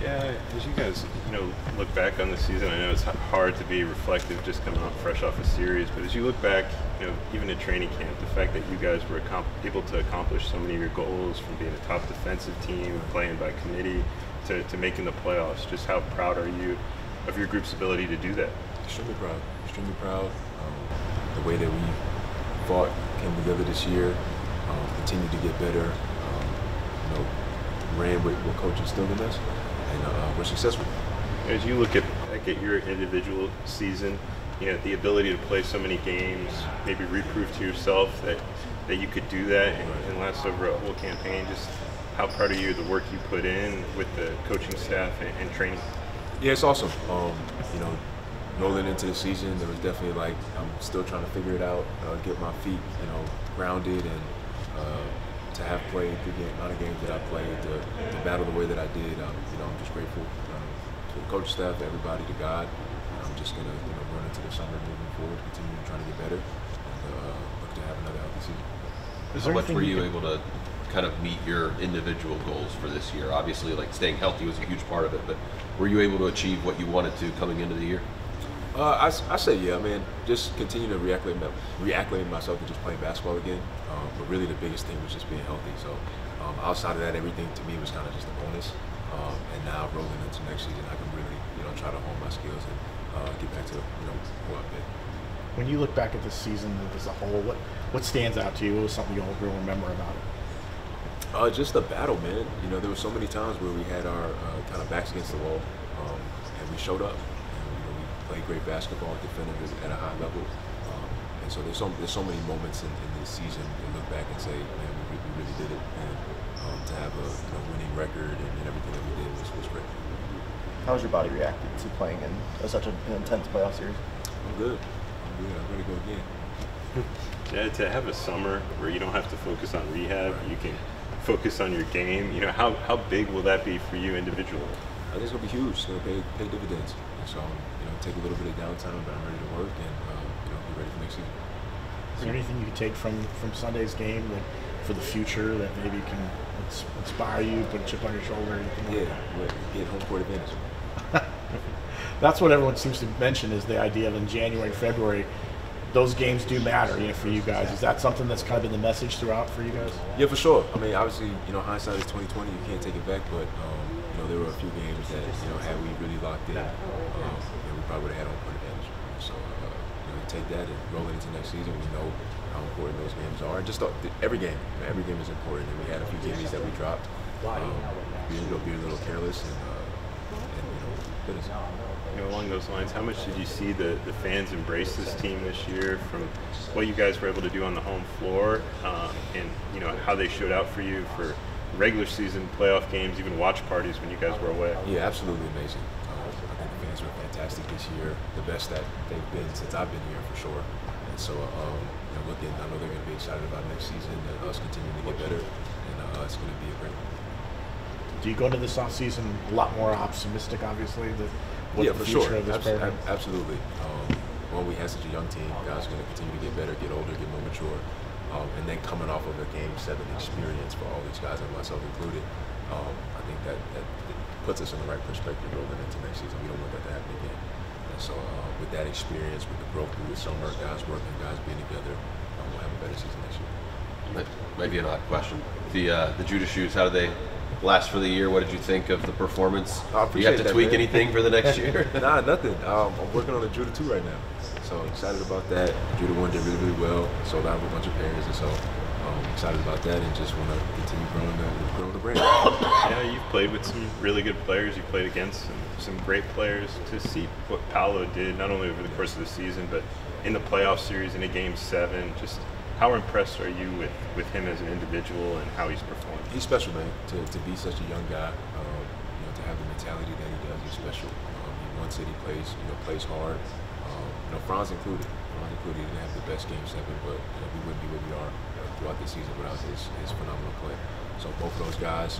Yeah, as you guys, look back on the season, I know it's hard to be reflective just coming out fresh off a series, but as you look back, even at training camp, the fact that you guys were able to accomplish so many of your goals, from being a top defensive team, playing by committee, to making the playoffs, just how proud are you of your group's ability to do that? Extremely proud. Extremely proud. The way that we fought, came together this year, continued to get better. Ran with what coach instilled in us, and we're successful. As you look at your individual season, the ability to play so many games, maybe reprove to yourself that you could do that and last over a whole campaign. Just how proud are you of the work you put in with the coaching staff and training? Yeah, it's awesome. Rolling into the season, there was definitely I'm still trying to figure it out, get my feet, grounded, and to have played the amount of games that I played, to battle the way that I did. I'm just grateful to the coach staff, to everybody, to God. I'm just gonna run into the summer moving forward, continue trying to get better, and look to have another healthy season. How much were you able to kind of meet your individual goals for this year? Obviously, staying healthy was a huge part of it, but were you able to achieve what you wanted to coming into the year? I say yeah, man. Just continue to reacclimate myself to just playing basketball again. But really, the biggest thing was just being healthy. So outside of that, everything to me was kind of just a bonus. And now rolling into next season, I can really try to hone my skills and get back to who I've been. When you look back at this season as a whole, what stands out to you? What was something you'll remember about it? Just the battle, man. There were so many times where we had our kind of backs against the wall, and we showed up. We played great basketball, defended at a high level, and so there's so many moments in this season to look back and say, man, we really did it, and to have a winning record and everything that we did was great. How has your body reacted to playing in such an intense playoff series? I'm good. I'm ready to go again. Yeah, to have a summer where you don't have to focus on rehab, you can focus on your game. How big will that be for you individually? I think it's gonna be huge. It's gonna pay dividends. And so take a little bit of downtime, but I'm ready to work and be ready for next season. Is there anything you can take from Sunday's game for the future that maybe can inspire you, put a chip on your shoulder, anything like that? Get home court advantage. That's what everyone seems to mention, is the idea of in January and February, those games do matter, for you guys. Is that something that's kind of been the message throughout for you guys? Yeah, for sure. I mean, obviously, hindsight is 20/20. You can't take it back, but there were a few games that had we really locked in, we probably would have had home court advantage. So take that and roll it into next season. We know how important those games are. Just every game is important. And we had a few games that we dropped. We ended up being a little careless and finish. Along those lines, how much did you see the fans embrace this team this year, from what you guys were able to do on the home floor, and how they showed out for you for regular season, playoff games, even watch parties when you guys were away? Yeah, absolutely amazing. I think the fans were fantastic this year, the best that they've been since I've been here, for sure. And so, I know they're going to be excited about next season and us continuing to get better, and it's going to be a great one. Do you go into this off season a lot more optimistic, obviously, what the future of this program? Absolutely. We had such a young team. Guys are going to continue to get better, get older, get more mature. And then coming off of a Game 7 experience for all these guys, and myself included, I think that puts us in the right perspective rolling into next season. We don't want that to happen again. And so with that experience, with the growth through the summer, guys working, guys being together, we'll have a better season next year. Might be an odd question. The Judas shoes, how do they last for the year? What did you think of the performance? Do you have to tweak anything for the next year? Nah, nothing. I'm working on the Judah 2 right now. So excited about that. Judah 1 did really, really well. Sold out of a bunch of pairs, and so excited about that, and just want to continue growing the brand. Yeah, you've played with some really good players. You played against some great players. To see what Paolo did, not only over the course of the season, but in the playoff series, in a Game 7, just how impressed are you with him as an individual and how he's performed? He's special, man. To be such a young guy, to have the mentality that he does, he's special. He wants it. He plays hard. Franz included. He didn't have the best Game 7, but we wouldn't be where we are throughout the season without his phenomenal play. So both of those guys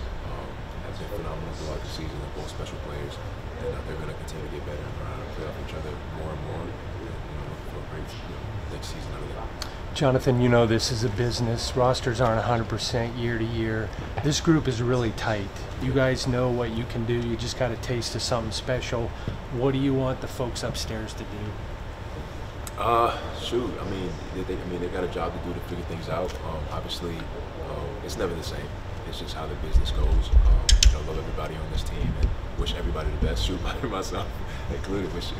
have been phenomenal throughout the season. They're both special players, and they're going to continue to get better and learn how to play off each other more and more. And looking for a great next season out of that. Jonathan, you know this is a business. Rosters aren't 100% year to year. This group is really tight. You guys know what you can do. You just got a taste of something special. What do you want the folks upstairs to do? Shoot. I mean, they got a job to do to figure things out. Obviously, it's never the same. It's just how the business goes. Love everybody on this team and wish everybody the best. Shoot, myself included. Wish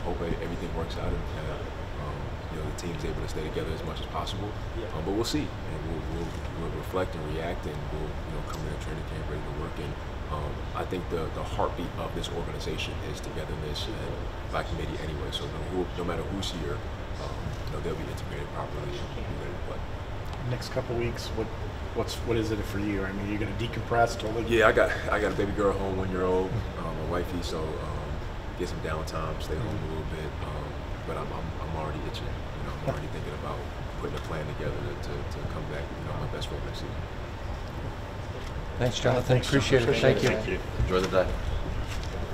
hope everything works out and the team's able to stay together as much as possible. But we'll see, and we'll reflect and react, and we'll come in a training camp ready to work. And I think the heartbeat of this organization is togetherness and by committee anyway. So no matter who's here, they'll be integrated properly and be ready to play. Next couple weeks, what is it for you? I mean, you're going to decompress totally? Yeah, I got a baby girl home, 1-year-old, a wifey, so get some downtime, stay home a little bit. But I'm already itching. I'm already thinking about putting a plan together to come back, my best for next season. Thanks, Jonathan. Appreciate it. Thank you. Enjoy the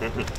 day.